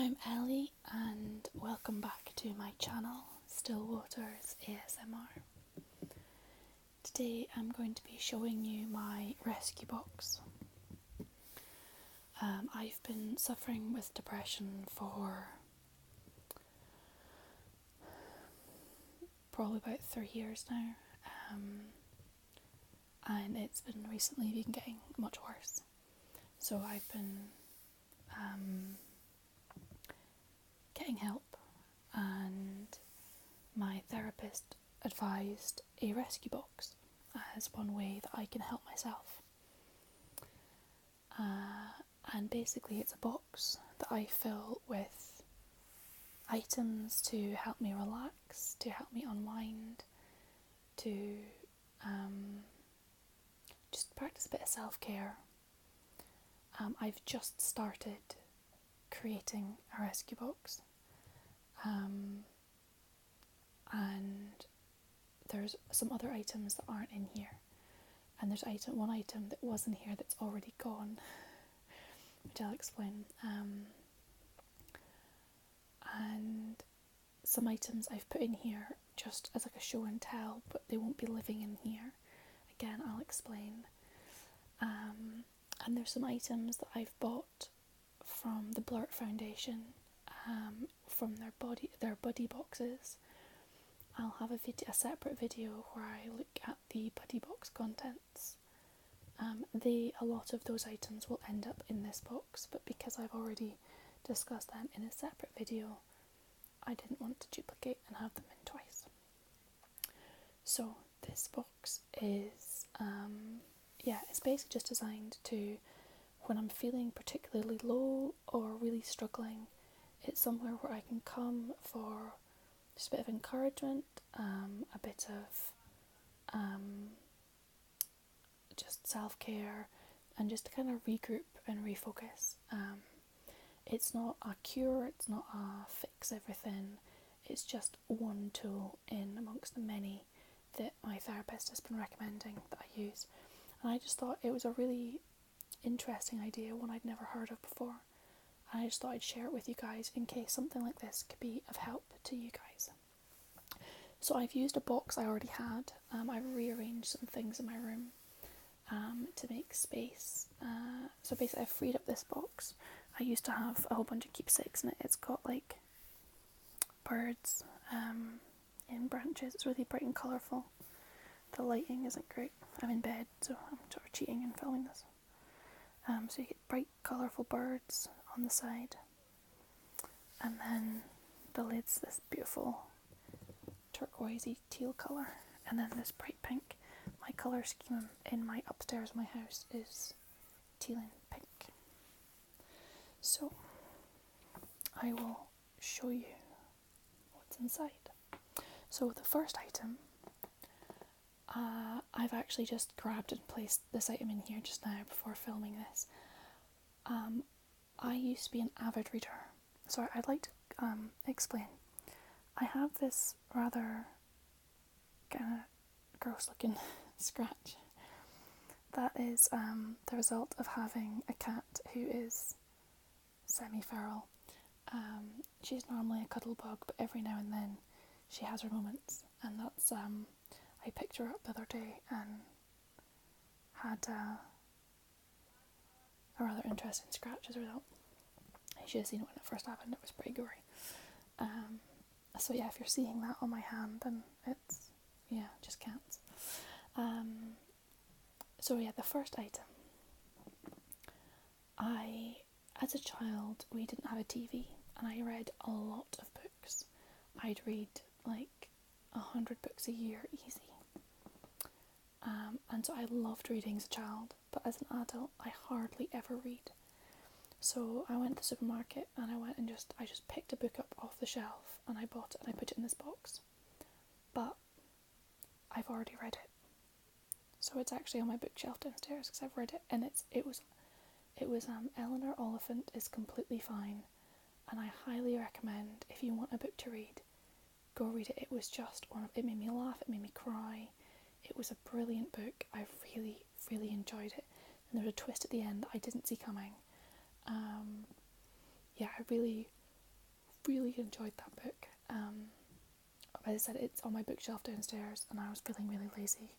I'm Ellie and welcome back to my channel, Stillwater's ASMR. Today I'm going to be showing you my rescue box. I've been suffering with depression for probably about 3 years now, and it's been recently getting much worse. So I've been getting help, and my therapist advised a rescue box as one way that I can help myself. And basically it's a box that I fill with items to help me relax, to help me unwind, to just practice a bit of self-care. I've just started creating a rescue box, and there's some other items that aren't in here, and there's one item that was in here that's already gone, which I'll explain, and some items I've put in here just as like a show and tell, but they won't be living in here. Again, I'll explain. And there's some items that I've bought from the Blurt Foundation, from their buddy boxes. I'll have a separate video where I look at the buddy box contents. A lot of those items will end up in this box, but because I've already discussed them in a separate video, I didn't want to duplicate and have them in twice. So this box is, it's basically just designed to, when I'm feeling particularly low or really struggling, it's somewhere where I can come for just a bit of encouragement, a bit of just self-care, and just to kind of regroup and refocus. It's not a cure, it's not a fix everything, it's just one tool in amongst the many that my therapist has been recommending that I use. And I just thought it was a really interesting idea, one I'd never heard of before, and I just thought I'd share it with you guys in case something like this could be of help to you guys. So I've used a box I already had. I've rearranged some things in my room to make space. So basically I've freed up this box. I used to have a whole bunch of keepsakes in it. It's got like birds in branches. It's really bright and colourful. The lighting isn't great. I'm in bed, so I'm sort of cheating and filming this. So you get bright colourful birds on the side, and then the lid's this beautiful turquoisey teal colour, and then this bright pink. My colour scheme in my upstairs of my house is teal and pink. So I will show you what's inside. So the first item, I've actually just grabbed and placed this item in here just now before filming this. I used to be an avid reader, so I'd like to explain. I have this rather kind of gross looking scratch that is the result of having a cat who is semi-feral. She's normally a cuddle bug, but every now and then she has her moments, and that's I picked her up the other day and had a rather interesting scratch as a result. You should have seen it when it first happened. It was pretty gory. So yeah, if you're seeing that on my hand, then it's, just cats. So yeah, the first item. As a child, we didn't have a TV, and I read a lot of books. I'd read like 100 books a year, easy. And so I loved reading as a child, but as an adult, I hardly ever read. So I went to the supermarket and I just picked a book up off the shelf, and I bought it and I put it in this box. But I've already read it, so it's actually on my bookshelf downstairs because I've read it, and it was Eleanor Oliphant is Completely Fine, and I highly recommend, if you want a book to read, go read it. It was just it made me laugh, it made me cry. It was a brilliant book. I really, really enjoyed it, and there was a twist at the end that I didn't see coming. I really really enjoyed that book. As I said, it's on my bookshelf downstairs, and I was feeling really lazy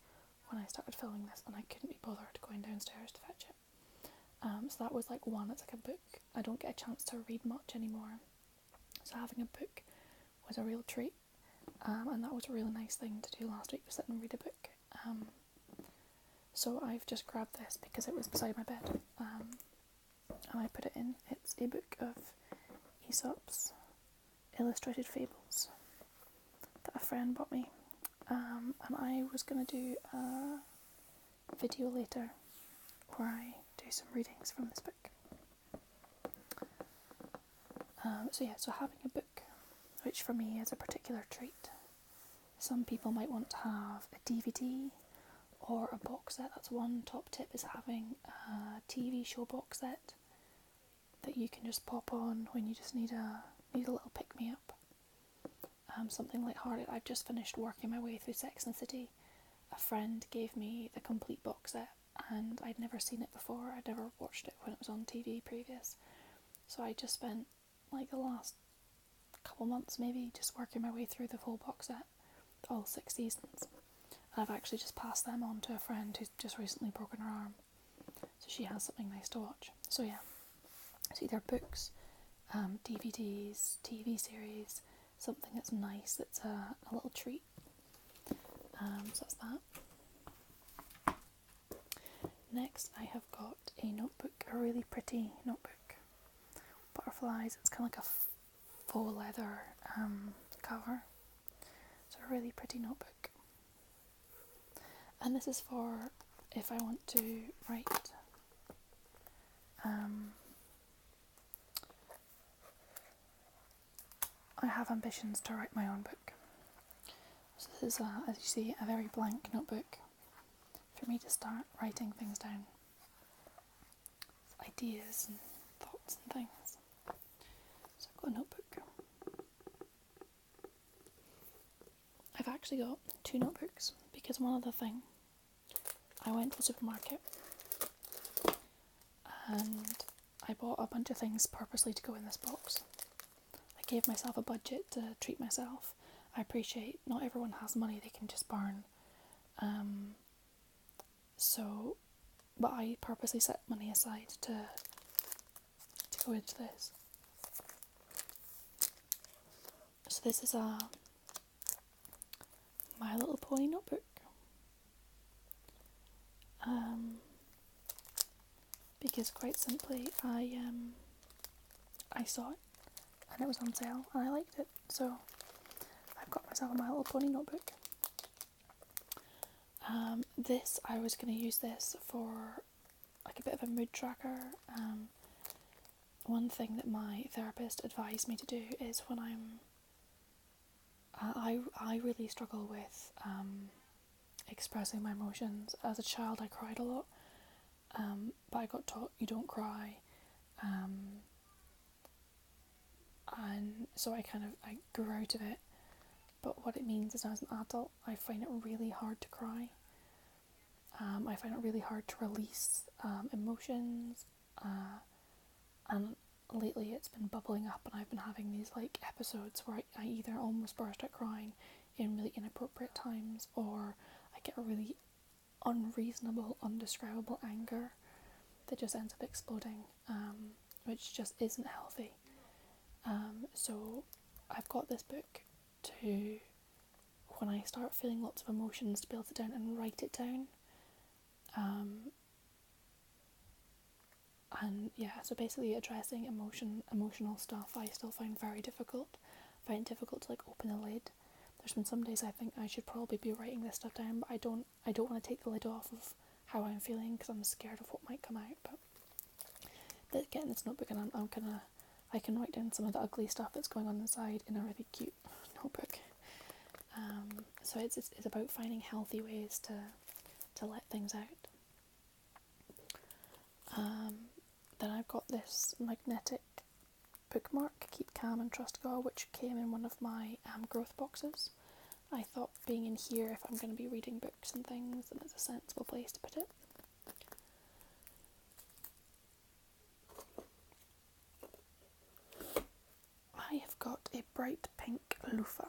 when I started filming this, and I couldn't be bothered going downstairs to fetch it. So that was like one. It's like a book I don't get a chance to read much anymore, so having a book was a real treat, and that was a really nice thing to do last week, to sit and read a book. So I've just grabbed this because it was beside my bed, and I put it in. It's a book of Aesop's illustrated fables that a friend bought me, and I was going to do a video later where I do some readings from this book. So having a book, which for me is a particular treat. Some people might want to have a DVD or a box set. That's one top tip, is having a TV show box set that you can just pop on when you just need a little pick-me-up. Something light-hearted. I've just finished working my way through Sex and the City. A friend gave me the complete box set, and I'd never seen it before. I'd never watched it when it was on TV previous. So I just spent like the last couple months maybe just working my way through the full box set, all 6 seasons. And I've actually just passed them on to a friend who's just recently broken her arm, so she has something nice to watch. So yeah, it's either books, DVDs, TV series, something that's nice, that's a little treat. So that's that. Next I have got a notebook, a really pretty notebook. Butterflies, it's kind of like a faux leather cover. It's a really pretty notebook. And this is for if I want to write I have ambitions to write my own book. So this is, as you see, a very blank notebook for me to start writing things down. Ideas and thoughts and things. So I've got a notebook. I've actually got 2 notebooks because one other thing. I went to the supermarket and I bought a bunch of things purposely to go in this box. I gave myself a budget to treat myself. I appreciate not everyone has money they can just burn. But I purposely set money aside to go into this. So this is a My Little Pony notebook. Because quite simply I saw it and it was on sale and I liked it, so I've got myself a My Little Pony notebook. This, I was going to use this for like a bit of a mood tracker. One thing that my therapist advised me to do is when I really struggle with expressing my emotions. As a child I cried a lot, but I got taught you don't cry, and so I grew out of it. But what it means is, as an adult, I find it really hard to cry. I find it really hard to release emotions, and lately it's been bubbling up, and I've been having these like episodes where I either almost burst out crying in really inappropriate times, or I get a really unreasonable, undescribable anger that just ends up exploding, which just isn't healthy. So I've got this book to, when I start feeling lots of emotions, to be able to sit down and write it down. And yeah, so basically addressing emotional stuff I still find very difficult. I find it difficult to like open the lid. There's been some days I think I should probably be writing this stuff down, but I don't want to take the lid off of how I'm feeling because I'm scared of what might come out. But getting this notebook, and I can write down some of the ugly stuff that's going on inside in a really cute notebook. So it's about finding healthy ways to let things out. Then I've got this magnetic bookmark, Keep Calm and Trust God, which came in one of my growth boxes. I thought being in here, if I'm going to be reading books and things, then it's a sensible place to put it. I have got bright pink loofah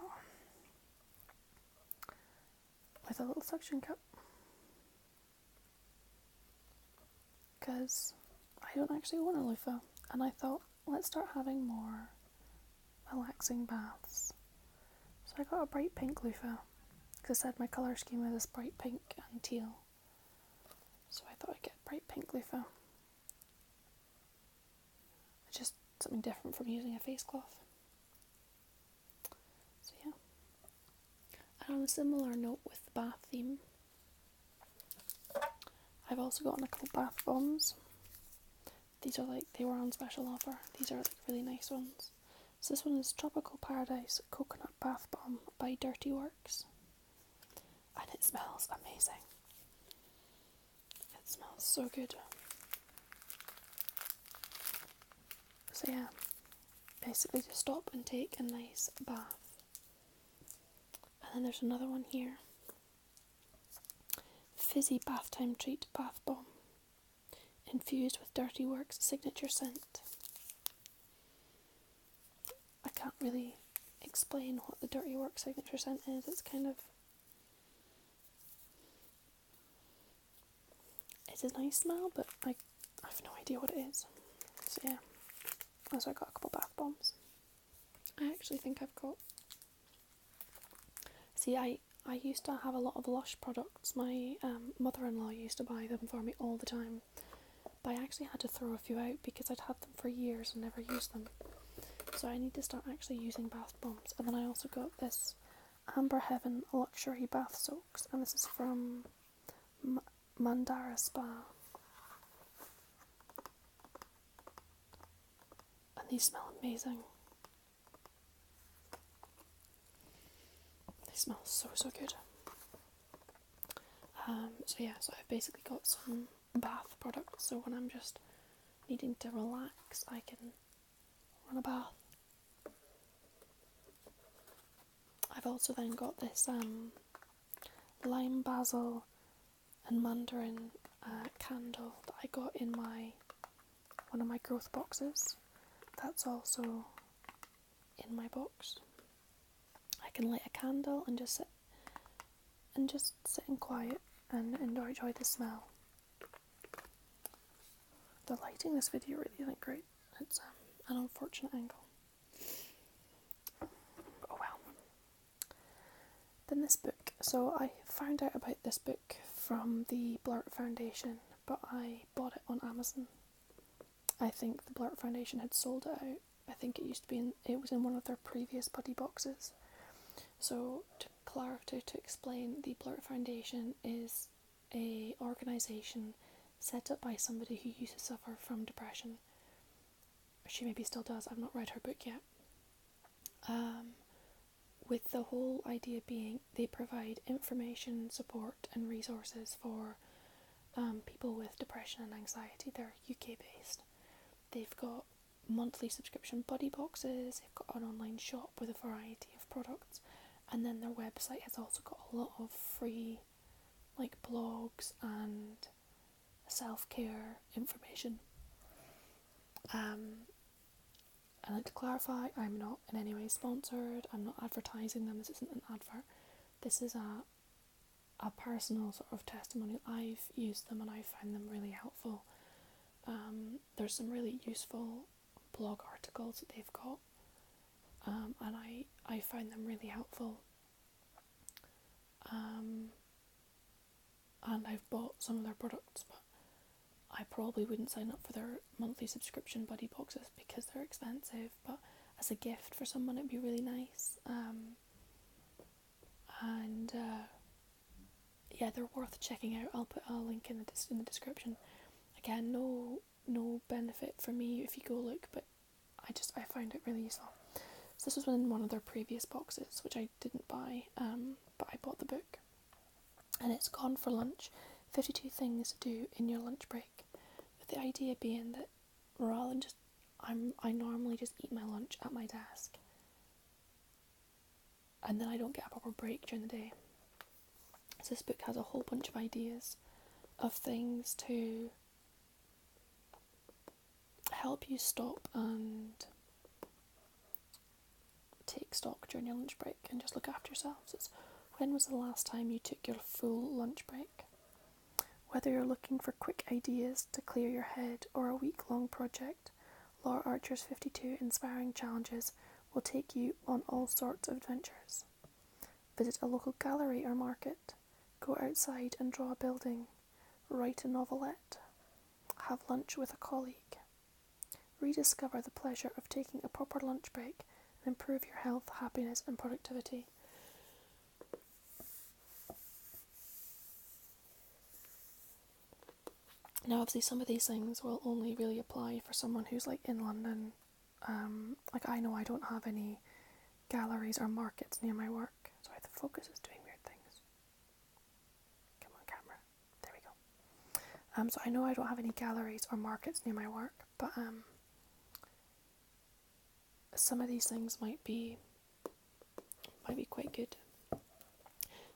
with a little suction cup, because I don't actually own a loofah, and I thought, let's start having more relaxing baths. So I got a bright pink loofah, because I said my colour scheme is bright pink and teal, so I thought I'd get a bright pink loofah. It's just something different from using a face cloth. So yeah. And on a similar note with the bath theme, I've also gotten a couple bath bombs. These are they were on special offer. These are really nice ones. So this one is Tropical Paradise Coconut Bath Bomb by Dirty Works. And it smells amazing. It smells so good. So yeah, basically just stop and take a nice bath. And then there's another one here. Fizzy Bath Time Treat Bath Bomb, infused with Dirty Works signature scent. I can't really explain what the Dirty Works signature scent is. It's it's a nice smell, but I have no idea what it is. So yeah, so I got a couple bath bombs. I actually think I've got... See, I used to have a lot of Lush products. My mother-in-law used to buy them for me all the time, but I actually had to throw a few out because I'd had them for years and never used them. So I need to start actually using bath bombs. And then I also got this Amber Heaven Luxury Bath Soaks, and this is from Mandara Spa. And these smell amazing. They smell so good. So yeah, so I've basically got some bath products, so when I'm just needing to relax, I can run a bath. I've also then got this lime basil and mandarin candle that I got in one of my growth boxes. That's also in my box. I can light a candle and just sit in quiet and enjoy the smell. The lighting in this video really isn't great. It's an unfortunate angle. Oh well. Then this book. So I found out about this book from the Blurt Foundation, but I bought it on Amazon. I think the Blurt Foundation had sold it out. I think it was in one of their previous buddy boxes. So to explain, the Blurt Foundation is a organisation set up by somebody who used to suffer from depression. She maybe still does, I've not read her book yet. With the whole idea being they provide information, support and resources for people with depression and anxiety. They're UK based. They've got monthly subscription buddy boxes, they've got an online shop with a variety of products, and then their website has also got a lot of free blogs and self-care information. I'd like to clarify, I'm not in any way sponsored, I'm not advertising them, this isn't an advert. This is a personal sort of testimonial. I've used them and I find them really helpful. There's some really useful blog articles that they've got, and I find them really helpful. And I've bought some of their products, but I probably wouldn't sign up for their monthly subscription buddy boxes because they're expensive, but as a gift for someone it'd be really nice. Yeah, they're worth checking out. I'll put a link in the description. Again, no benefit for me if you go look, but I find it really useful. So this was in one of their previous boxes, which I didn't buy, but I bought the book. And it's Gone for Lunch, 52 Things to Do in Your Lunch Break. With the idea being that rather than I normally just eat my lunch at my desk. And then I don't get a proper break during the day. So this book has a whole bunch of ideas of things to help you stop and take stock during your lunch break and just look after yourselves. It's when was the last time you took your full lunch break? Whether you're looking for quick ideas to clear your head or a week-long project, Laura Archer's 52 Inspiring Challenges will take you on all sorts of adventures. Visit a local gallery or market, go outside and draw a building, write a novelette, have lunch with a colleague. Rediscover the pleasure of taking a proper lunch break and improve your health, happiness and productivity. Now obviously some of these things will only really apply for someone who's like in London. Like I know I don't have any galleries or markets near my work. Sorry, the focus is doing weird things. Come on camera, there we go. So I know I don't have any galleries or markets near my work, but some of these things might be quite good.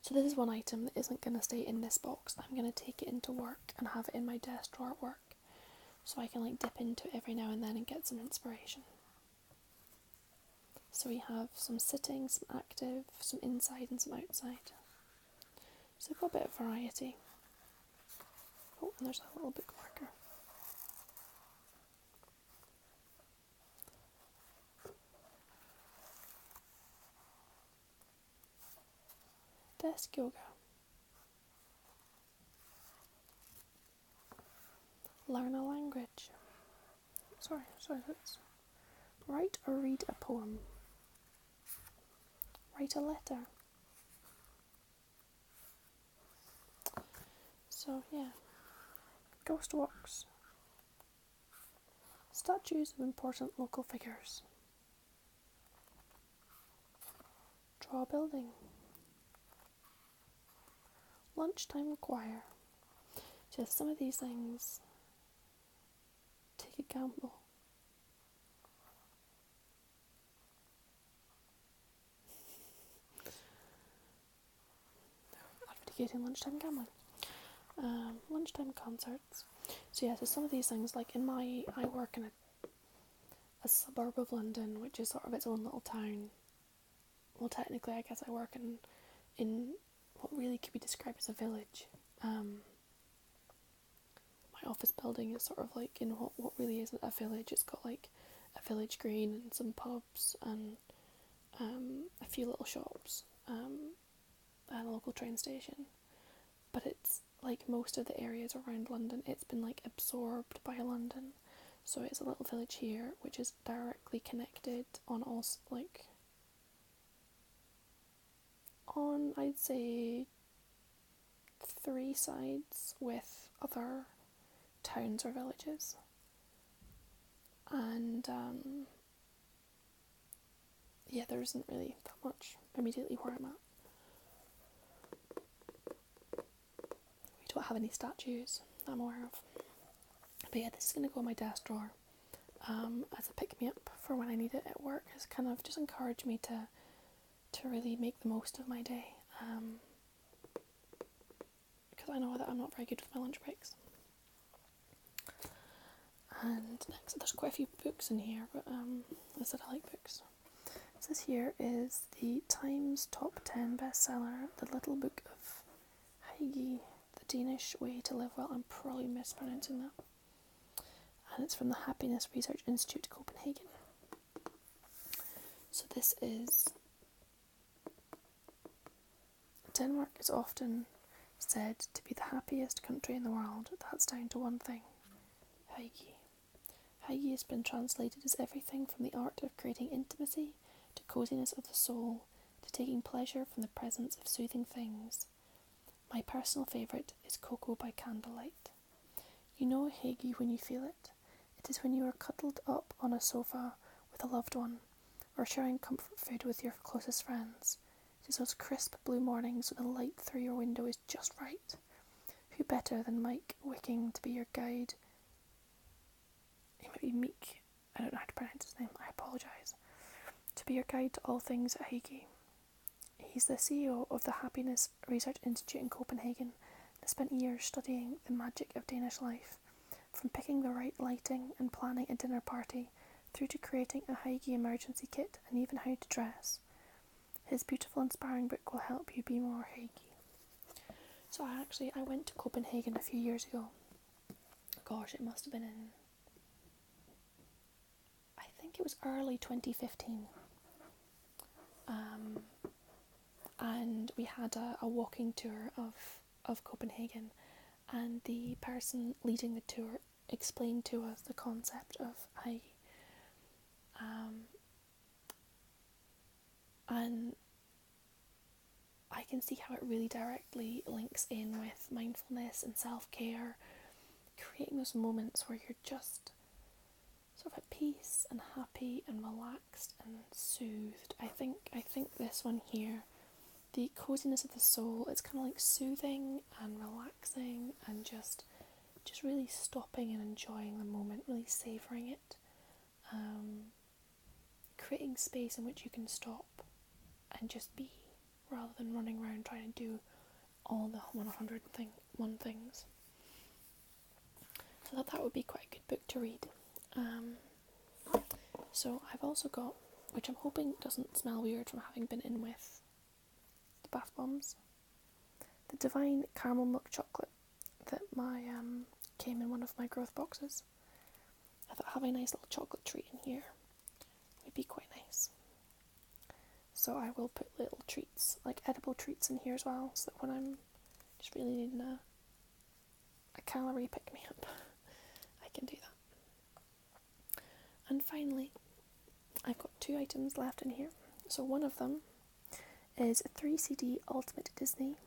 So this is one item that isn't going to stay in this box. I'm going to take it into work and have it in my desk drawer at work, so I can like dip into it every now and then and get some inspiration. So we have some sitting, some active, some inside and some outside. So we've got a bit of variety. Oh, and there's a little bookmarker. Desk yoga. Learn a language. Sorry. Write or read a poem. Write a letter. So yeah. Ghost walks. Statues of important local figures. Draw a building. Lunchtime choir. Just some of these things. Take a gamble. Advocating lunchtime gambling. Lunchtime concerts. So yeah, so some of these things, like I work in a suburb of London, which is sort of its own little town. Well, technically, I guess I work in what really could be described as a village. My office building is sort of like in what really isn't a village. It's got like a village green and some pubs and a few little shops and a local train station. But it's like most of the areas around London, it's been like absorbed by London. So it's a little village here which is directly connected on all on I'd say 3 sides with other towns or villages, and yeah, there isn't really that much immediately where I'm at. We don't have any statues that I'm aware of, but yeah, this is going to go in my desk drawer as a pick-me-up for when I need it at work. It's kind of just encouraged me to really make the most of my day, because I know that I'm not very good with my lunch breaks. And next, there's quite a few books in here, but I said I like books. So this here is the Times Top 10 bestseller, The Little Book of Hygge, The Danish Way to Live Well. I'm probably mispronouncing that. And it's from the Happiness Research Institute, Copenhagen. So this is... Denmark is often said to be the happiest country in the world. That's down to one thing: Hygge. Hygge has been translated as everything from the art of creating intimacy to coziness of the soul to taking pleasure from the presence of soothing things. My personal favourite is cocoa by candlelight. You know Hygge when you feel it. It is when you are cuddled up on a sofa with a loved one, or sharing comfort food with your closest friends. It is those crisp blue mornings when the light through your window is just right. Who better than Mike Wicking to be your guide? He might be Meek, I don't know how to pronounce his name, I apologise. To be your guide to all things at Hygge. He's the CEO of the Happiness Research Institute in Copenhagen and has spent years studying the magic of Danish life, from picking the right lighting and planning a dinner party through to creating a Heige emergency kit and even how to dress. His beautiful, inspiring book will help you be more Heige. So I went to Copenhagen a few years ago. Gosh, it must have been in, I think it was early 2015. And we had a walking tour of Copenhagen, and the person leading the tour explained to us the concept of Heige. And I can see how it really directly links in with mindfulness and self-care, creating those moments where you're just sort of at peace and happy and relaxed and soothed. I think this one here, the coziness of the soul, it's kind of like soothing and relaxing and just really stopping and enjoying the moment, really savouring it, creating space in which you can stop and just be, rather than running around trying to do all the 101 things. So that would be quite a good book to read. So I've also got, which I'm hoping doesn't smell weird from having been in with the bath bombs, the Divine Caramel Milk Chocolate that came in one of my growth boxes. I thought having a nice little chocolate treat in here would be quite nice. So I will put little treats, like edible treats in here as well, so that when I'm just really needing a calorie pick-me-up, I can do that. And finally, I've got 2 items left in here. So one of them is a 3 CD Ultimate Disney,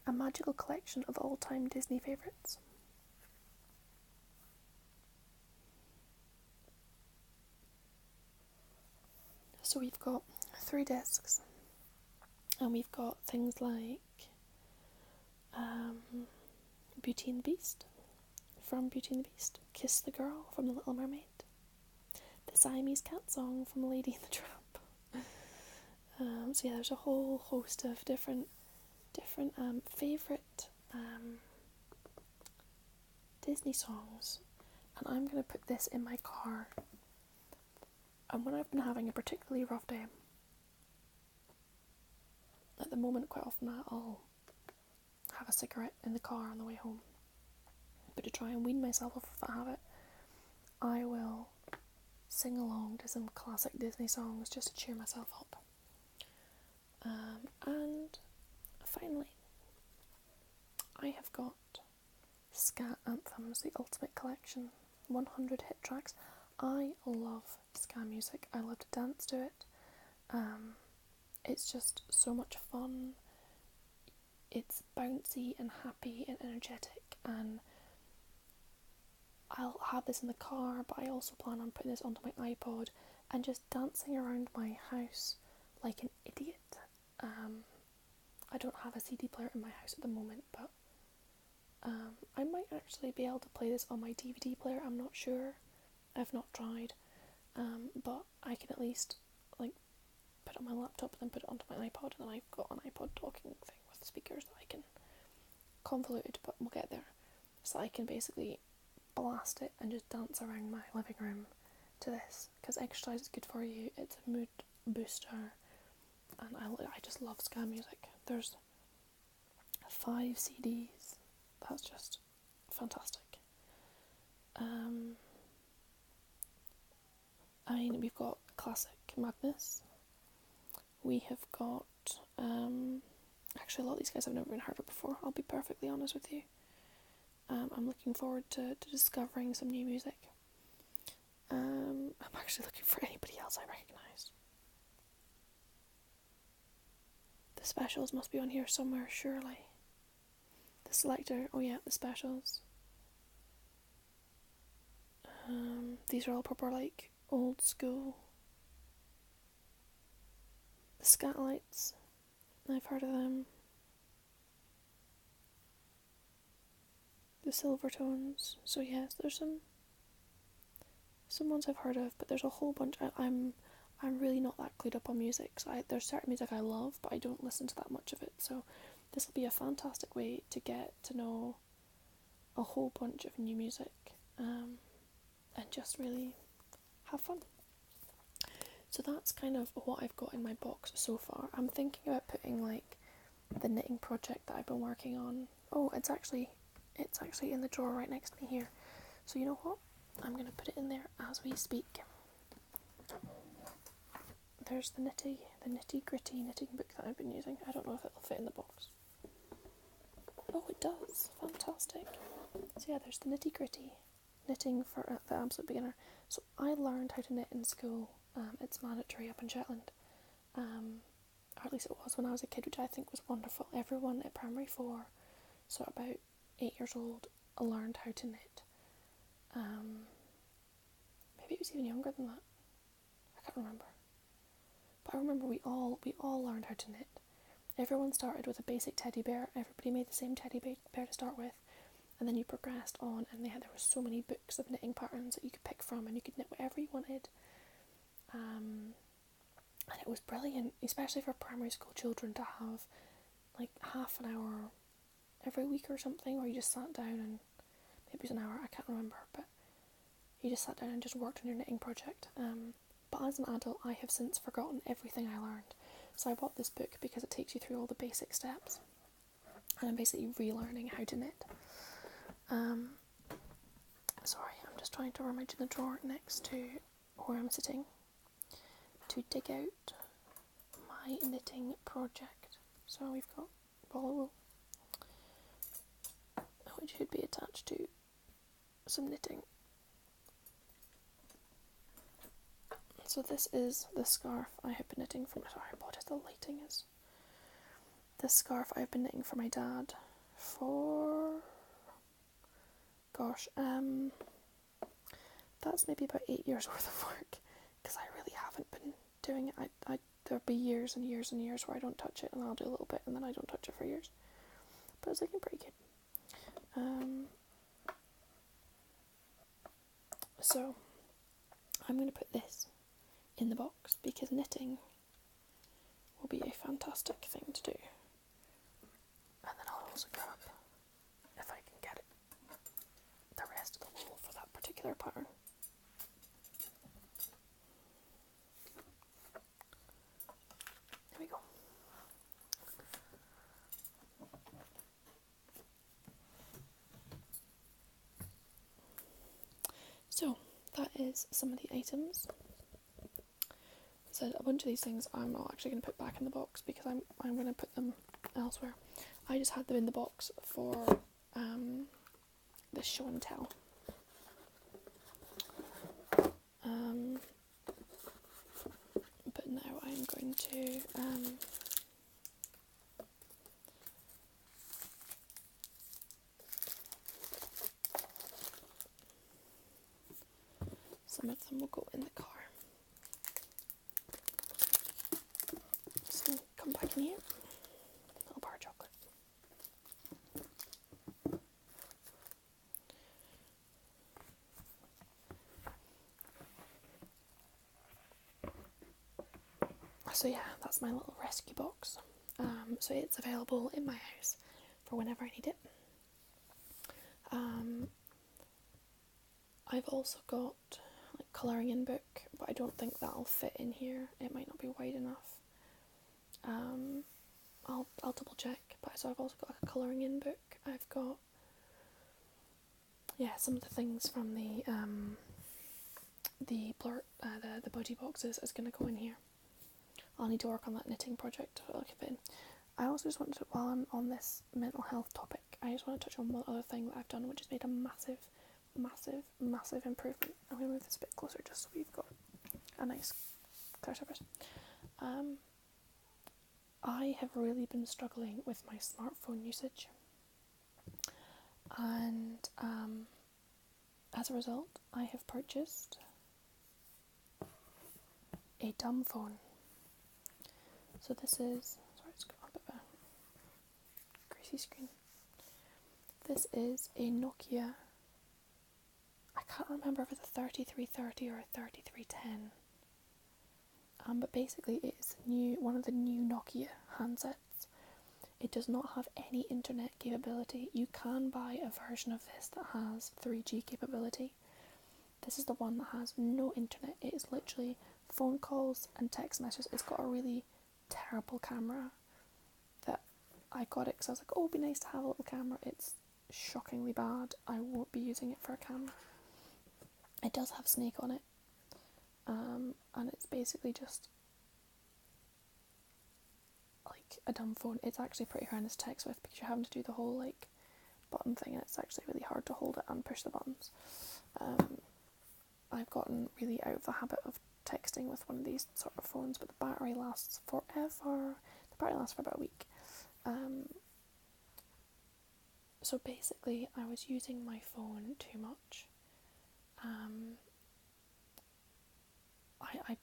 a magical collection of all-time Disney favourites. So we've got 3 discs, and we've got things like Beauty and the Beast, from Beauty and the Beast, Kiss the Girl from The Little Mermaid, the Siamese Cat song from Lady and the Tramp. So yeah, there's a whole host of different favourite Disney songs, and I'm going to put this in my car. And when I've been having a particularly rough day, at the moment quite often I'll have a cigarette in the car on the way home. But to try and wean myself off of that habit, I will sing along to some classic Disney songs just to cheer myself up. And finally, I have got Ska Anthems, the Ultimate Collection, 100 hit tracks. I love ska music. I love to dance to it. It's just so much fun. It's bouncy and happy and energetic, and I'll have this in the car, but I also plan on putting this onto my iPod and just dancing around my house like an idiot. I don't have a CD player in my house at the moment, but I might actually be able to play this on my DVD player. I'm not sure. I've not tried. But I can at least put it on my laptop and then put it onto my iPod, and then I've got an iPod talking thing with speakers that I can convolute, but we'll get there. So I can basically blast it and just dance around my living room to this, because exercise is good for you. It's a mood booster, and I just love ska music. There's 5 CDs. That's just fantastic. We've got classic Madness. We have got, actually a lot of these guys I've never even heard of before, I'll be perfectly honest with you. I'm looking forward to discovering some new music. I'm actually looking for anybody else I recognise. The Specials must be on here somewhere, surely. The Selector, oh yeah, The Specials. These are all proper old school. The Scatlights, I've heard of them. The Silvertones. So yes, there's some ones I've heard of, but there's a whole bunch. I'm really not that clued up on music, so there's certain music I love, but I don't listen to that much of it. So this will be a fantastic way to get to know a whole bunch of new music, and just really have fun. So that's kind of what I've got in my box so far. I'm thinking about putting like the knitting project that I've been working on. Oh, it's actually in the drawer right next to me here. So you know what? I'm going to put it in there as we speak. There's the nitty gritty knitting book that I've been using. I don't know if it'll fit in the box. Oh, it does. Fantastic. So yeah, there's the nitty gritty knitting for the absolute beginner. So I learned how to knit in school. It's mandatory up in Shetland. Or at least it was when I was a kid, which I think was wonderful. Everyone at primary 4, so about 8 years old, learned how to knit. Maybe it was even younger than that. I can't remember. But I remember we all learned how to knit. Everyone started with a basic teddy bear. Everybody made the same teddy bear to start with, and then you progressed on. And there were so many books of knitting patterns that you could pick from, and you could knit whatever you wanted. And it was brilliant, especially for primary school children, to have like half an hour every week or something, where you just sat down and maybe it was an hour, I can't remember, but you just sat down and just worked on your knitting project. But as an adult, I have since forgotten everything I learned. So I bought this book because it takes you through all the basic steps, and I'm basically relearning how to knit. Sorry, I'm just trying to rummage in the drawer next to where I'm sitting to dig out my knitting project. So we've got ball of wool, which should be attached to some knitting. So this is the scarf I have been knitting for my... Sorry, what is the lighting is? This scarf I've been knitting for my dad for... Gosh, that's maybe about 8 years worth of work, because I really haven't been doing it. There'll be years and years and years where I don't touch it, and I'll do a little bit, and then I don't touch it for years. But it's looking pretty good. So I'm going to put this in the box because knitting will be a fantastic thing to do. And then I'll also grab, if I can get it, the rest of the wool for that particular pattern. There we go. So that is some of the items. So a bunch of these things I'm not actually going to put back in the box because I'm going to put them elsewhere. I just had them in the box for this show and tell. But now I'm going to some of them will go in the car. So come back in here. Little bar of chocolate. So yeah, that's my little rescue box. So it's available in my house for whenever I need it. I've also got like colouring in book, but I don't think that'll fit in here. It might not be wide enough. I'll double check. But so I've also got a colouring in book. I've got some of the things from the budgie boxes is going to go in here. I'll need to work on that knitting project. I'll keep it in. I also just wanted to, while I'm on this mental health topic, I just want to touch on one other thing that I've done, which has made a massive improvement. I'm going to move this a bit closer just so we've got a nice clear surface. I have really been struggling with my smartphone usage, and as a result I have purchased a dumb phone. So this is, sorry, it's got a bit of a greasy screen. This is a Nokia, I can't remember if it's a 3330 or a 3310. But basically it's one of the new Nokia handsets. It does not have any internet capability. You can buy a version of this that has 3G capability, This is the one that has no internet. It is literally phone calls and text messages. It's got a really terrible camera that I got it because I was like, oh, it'd be nice to have a little camera. It's shockingly bad. I won't be using it for a camera. It does have Snake on it, and it's basically just like a dumb phone. It's actually pretty horrendous to text with because you're having to do the whole like button thing, and it's actually really hard to hold it and push the buttons. I've gotten really out of the habit of texting with one of these sort of phones, but the battery lasts forever. The battery lasts for about a week. So basically I was using my phone too much.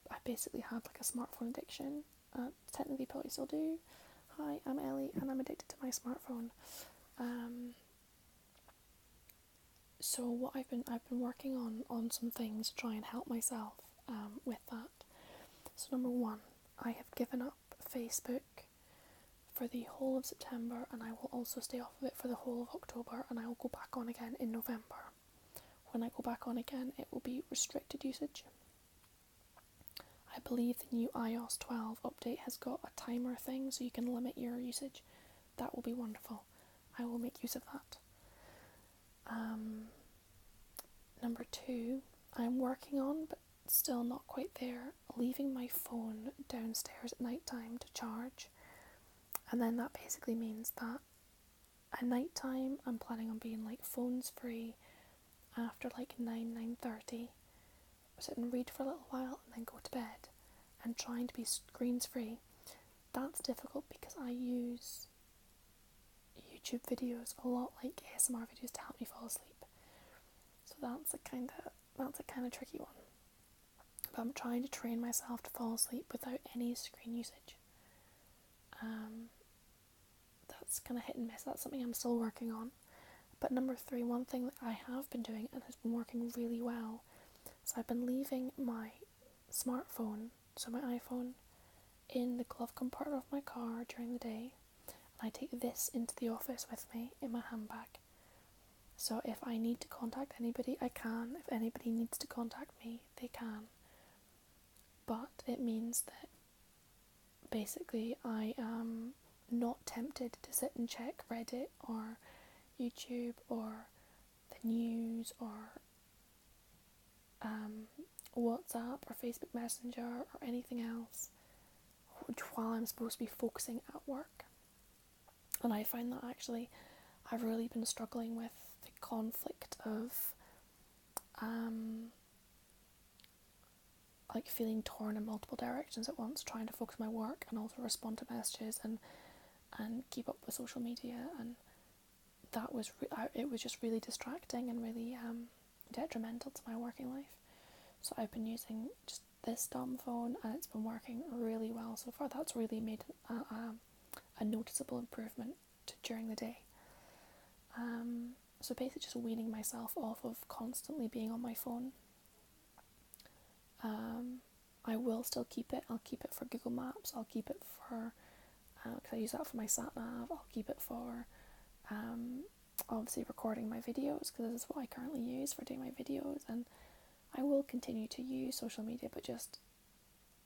I basically had like a smartphone addiction. Technically probably still do. Hi, I'm Ellie and I'm addicted to my smartphone. So what I've been working on some things to try and help myself with that. So number one, I have given up Facebook for the whole of September, and I will also stay off of it for the whole of October, and I will go back on again in November. When I go back on again, it will be restricted usage. I believe the new iOS 12 update has got a timer thing so you can limit your usage. That will be wonderful. I will make use of that. Number two, I'm working on, but still not quite there, leaving my phone downstairs at night time to charge. And then that basically means that at night time I'm planning on being like phones free after like 9:30. Sit and read for a little while and then go to bed, and trying to be screens free. That's difficult because I use YouTube videos a lot, like ASMR videos, to help me fall asleep. So that's a kind of tricky one. But I'm trying to train myself to fall asleep without any screen usage. That's kind of hit and miss. That's something I'm still working on. But number three, one thing that I have been doing and has been working really well, so I've been leaving my smartphone, so my iPhone, in the glove compartment of my car during the day, and I take this into the office with me in my handbag. So if I need to contact anybody, I can. If anybody needs to contact me, they can. But it means that basically I am not tempted to sit and check Reddit or YouTube or the news or WhatsApp or Facebook Messenger or anything else while I'm supposed to be focusing at work. And I find that actually I've really been struggling with the conflict of like feeling torn in multiple directions at once, trying to focus my work and also respond to messages and keep up with social media, and that was it was just really distracting and really detrimental to my working life. So I've been using just this dumb phone, and it's been working really well so far. That's really made a noticeable improvement during the day. So basically just weaning myself off of constantly being on my phone. I will still keep it. I'll keep it for Google Maps. I'll keep it for, because I use that for my sat nav. I'll keep it for obviously recording my videos, because this is what I currently use for doing my videos, and I will continue to use social media, but just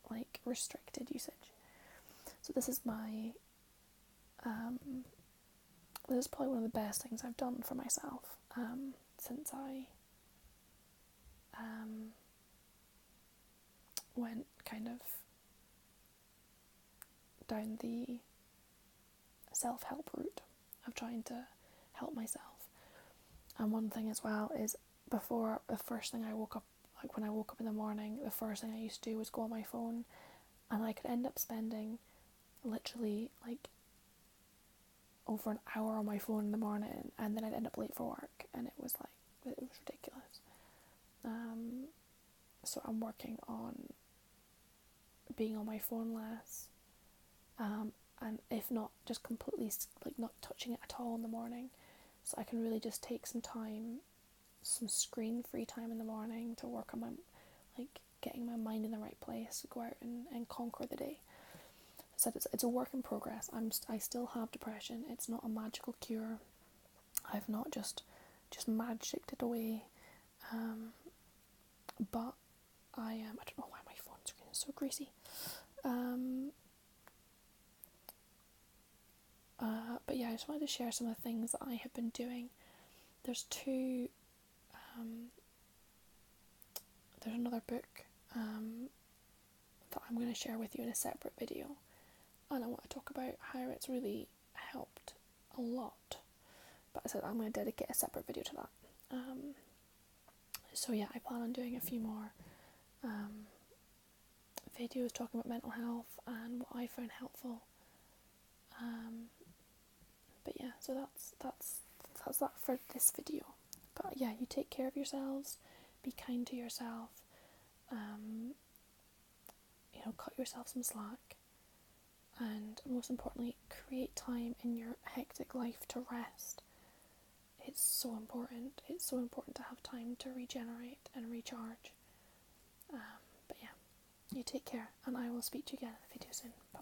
like restricted usage. So this is my this is probably one of the best things I've done for myself since I went kind of down the self-help route of trying to help myself. And one thing as well is, before, the first thing I woke up, like when I woke up in the morning, the first thing I used to do was go on my phone, and I could end up spending literally like over an hour on my phone in the morning, and then I'd end up late for work, and it was ridiculous. So I'm working on being on my phone less, and if not, just completely like not touching it at all in the morning, so I can really just take some time, some screen-free time in the morning to work on my, like, getting my mind in the right place to go out and conquer the day. So it's a work in progress. I still have depression. It's not a magical cure. I've not just magicked it away. but I don't know why my phone screen is so greasy. But yeah, I just wanted to share some of the things that I have been doing. There's another book that I'm going to share with you in a separate video, and I want to talk about how it's really helped a lot. But I said I'm going to dedicate a separate video to that. So yeah, I plan on doing a few more videos talking about mental health and what I found helpful. But yeah, so that's that for this video. But yeah, you take care of yourselves, be kind to yourself, cut yourself some slack, and most importantly, create time in your hectic life to rest. It's so important. It's so important to have time to regenerate and recharge. But yeah, you take care, and I will speak to you again in the video soon. Bye.